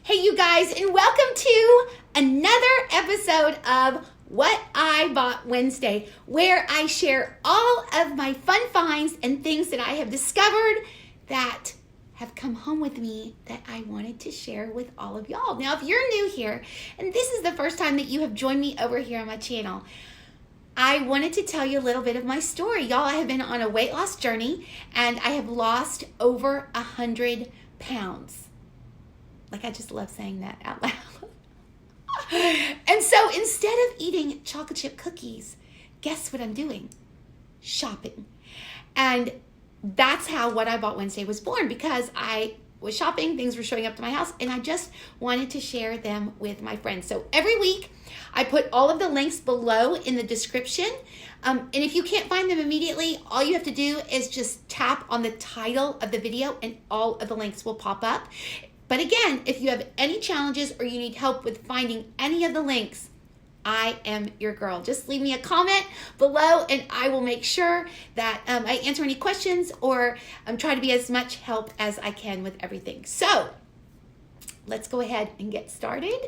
Hey you guys, and welcome to another episode of What I Bought Wednesday, where I share all of my fun finds and things that I have discovered that have come home with me that I wanted to share with all of y'all. Now, if you're new here, and this is the first time that you have joined me over here on my channel, I wanted to tell you a little bit of my story. Y'all, I have been on a weight loss journey, and I have lost over 100 pounds. Like, I just love saying that out loud. And so instead of eating chocolate chip cookies, guess what I'm doing? Shopping. And that's how What I Bought Wednesday was born, because I was shopping, things were showing up to my house, and I just wanted to share them with my friends. So every week, I put all of the links below in the description. And if you can't find them immediately, all you have to do is just tap on the title of the video and all of the links will pop up. But again, if you have any challenges or you need help with finding any of the links, I am your girl. Just leave me a comment below and I will make sure that I answer any questions or try to be as much help as I can with everything. So let's go ahead and get started.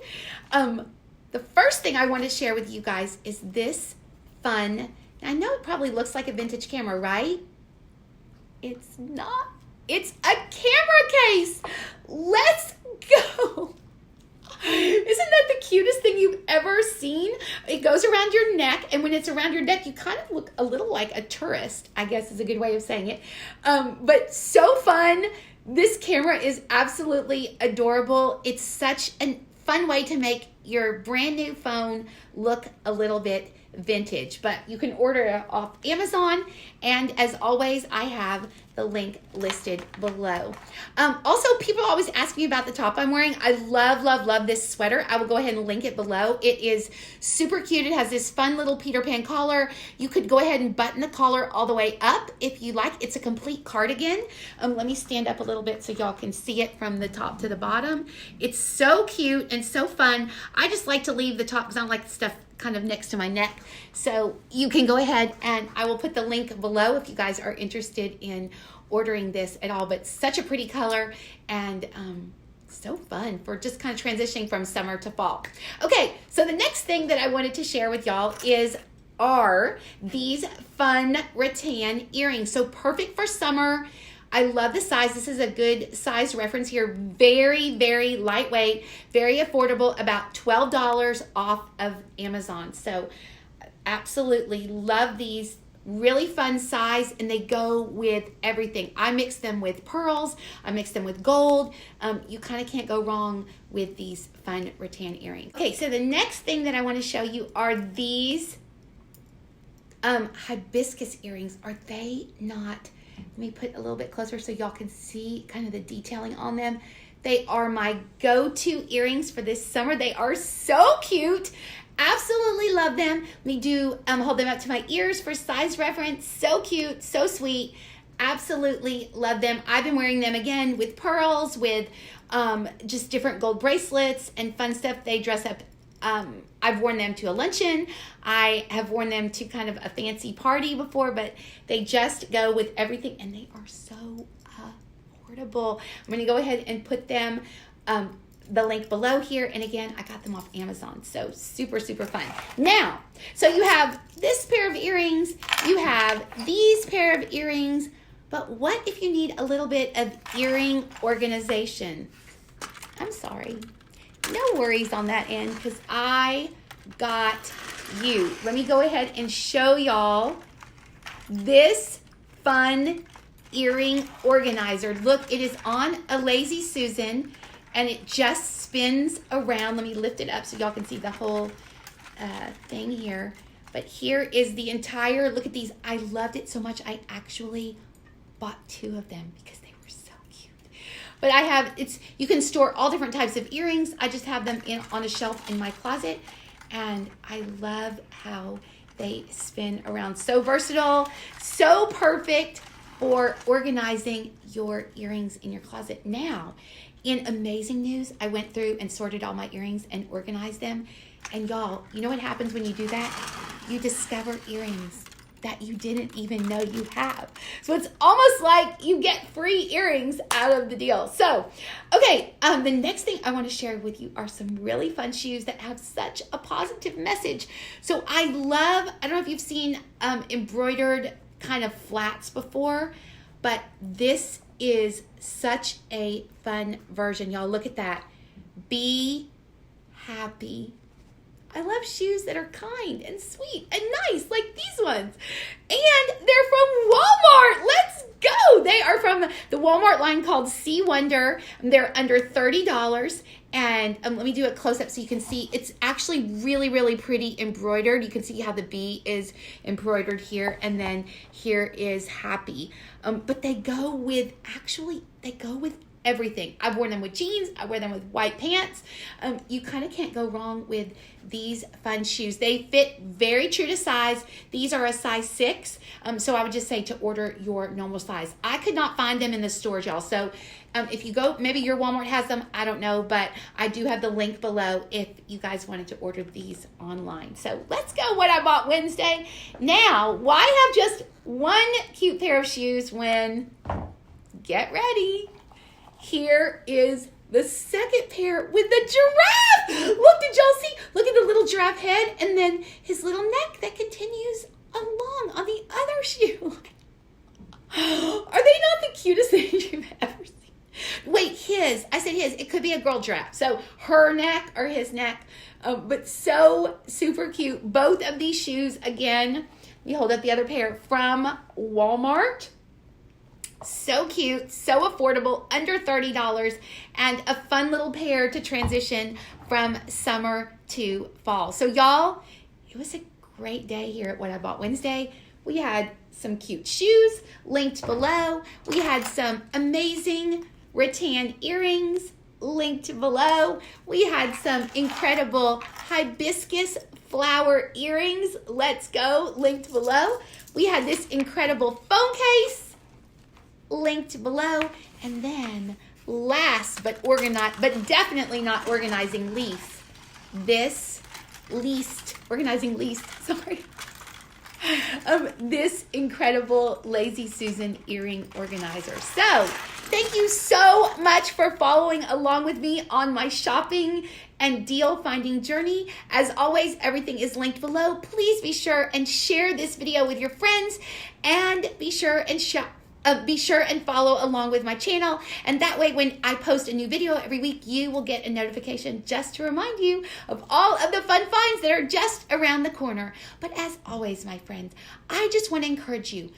The first thing I want to share with you guys is this fun. I know it probably looks like a vintage camera, right? It's not. It's a camera case. Let's go. Isn't that the cutest thing you've ever seen? It goes around your neck, and when it's around your neck, you kind of look a little like a tourist, I guess is a good way of saying it. But so fun. This camera is absolutely adorable. It's such a fun way to make your brand new phone look a little bit vintage, but you can order it off Amazon, and as always, I have the link listed below. Also, people always ask me about the top I'm wearing. I love this sweater. I will go ahead and link it below. It is super cute. It has this fun little Peter Pan collar. You could go ahead and button the collar all the way up if you like. It's a complete cardigan. Let me stand up a little bit so y'all can see it from the top to the bottom. It's so cute and so fun. I just like to leave the top because I don't like stuff kind of next to my neck. So you can go ahead and I will put the link below if you guys are interested in ordering this at all. But such a pretty color and so fun for just kind of transitioning from summer to fall. Okay, so the next thing that I wanted to share with y'all are these fun rattan earrings. So perfect for summer. I love the size. This is a good size reference here. Very lightweight, very affordable, about $12 off of Amazon. So absolutely love these. Really fun size, and they go with everything. I mix them with pearls. I mix them with gold. You kind of can't go wrong with these fun rattan earrings. Okay, so the next thing that I want to show you are these hibiscus earrings. Are they not? Let me put a little bit closer so y'all can see kind of the detailing on them. They are my go-to earrings for this summer. They are so cute. Absolutely love them. Let me hold them up to my ears for size reference. So cute, so sweet. Absolutely love them. I've been wearing them again with pearls, with just different gold bracelets and fun stuff. They dress up. I've worn them to a luncheon. I have worn them to kind of a fancy party before, but they just go with everything, and they are so affordable. I'm going to go ahead and put them, the link below here, and again, I got them off Amazon, so super fun. Now, so you have this pair of earrings, you have these pair of earrings, but what if you need a little bit of earring organization? I'm sorry. No worries on that end, because I got you. Let me go ahead and show y'all this fun earring organizer. Look, it is on a Lazy Susan, and it just spins around. Let me lift it up so y'all can see the whole thing here. But here is the entire, look at these. I loved it so much, I actually bought 2 of them because they were so cute. But I have, you can store all different types of earrings. I just have them on a shelf in my closet, and I love how they spin around. So versatile, so perfect for organizing your earrings in your closet. Now, in amazing news, I went through and sorted all my earrings and organized them. And y'all, you know what happens when you do that? You discover earrings that you didn't even know you have. So it's almost like you get free earrings out of the deal. So, okay, the next thing I want to share with you are some really fun shoes that have such a positive message. So I don't know if you've seen embroidered kind of flats before, but this is such a fun version. Y'all, look at that. Be happy. I love shoes that are kind and sweet and nice, like these ones. And they're from Walmart. Let's go. They are from the Walmart line called Sea Wonder. They're under $30. And let me do a close up so you can see. It's actually really, really pretty embroidered. You can see how the bee is embroidered here. And then here is happy. But they go with everything. I've worn them with jeans. I wear them with white pants. You kind of can't go wrong with these fun shoes. They fit very true to size. These are a size 6. So I would just say to order your normal size. I could not find them in the stores, y'all. So if you go, maybe your Walmart has them. I don't know, but I do have the link below if you guys wanted to order these online. So let's go what I bought Wednesday. Now, why have just one cute pair of shoes when, get ready, here is the second pair with the giraffe. Look, did y'all see? Look at the little giraffe head and then his little neck that continues along on the other shoe. Are they not the cutest things you've ever seen? Wait, I said his. It could be a girl giraffe. So her neck or his neck, but so super cute. Both of these shoes, again, we hold up the other pair from Walmart. So cute, so affordable, under $30, and a fun little pair to transition from summer to fall. So y'all, it was a great day here at What I Bought Wednesday. We had some cute shoes linked below. We had some amazing rattan earrings linked below. We had some incredible hibiscus flower earrings. Let's go, linked below. We had this incredible phone case linked below, and then last but definitely not organizing least, this incredible Lazy Susan earring organizer. So thank you so much for following along with me on my shopping and deal finding journey. As always, everything is linked below. Please be sure and share this video with your friends, and be sure and follow along with my channel. And that way, when I post a new video every week, you will get a notification just to remind you of all of the fun finds that are just around the corner. But as always, my friends, I just want to encourage you.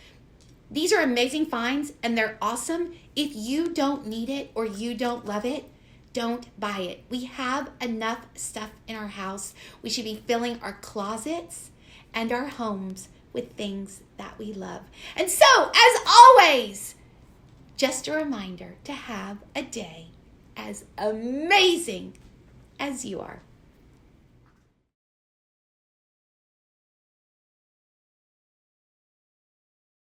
These are amazing finds and they're awesome. If you don't need it or you don't love it, don't buy it. We have enough stuff in our house. We should be filling our closets and our homes with things that we love. And so, as always, just a reminder to have a day as amazing as you are.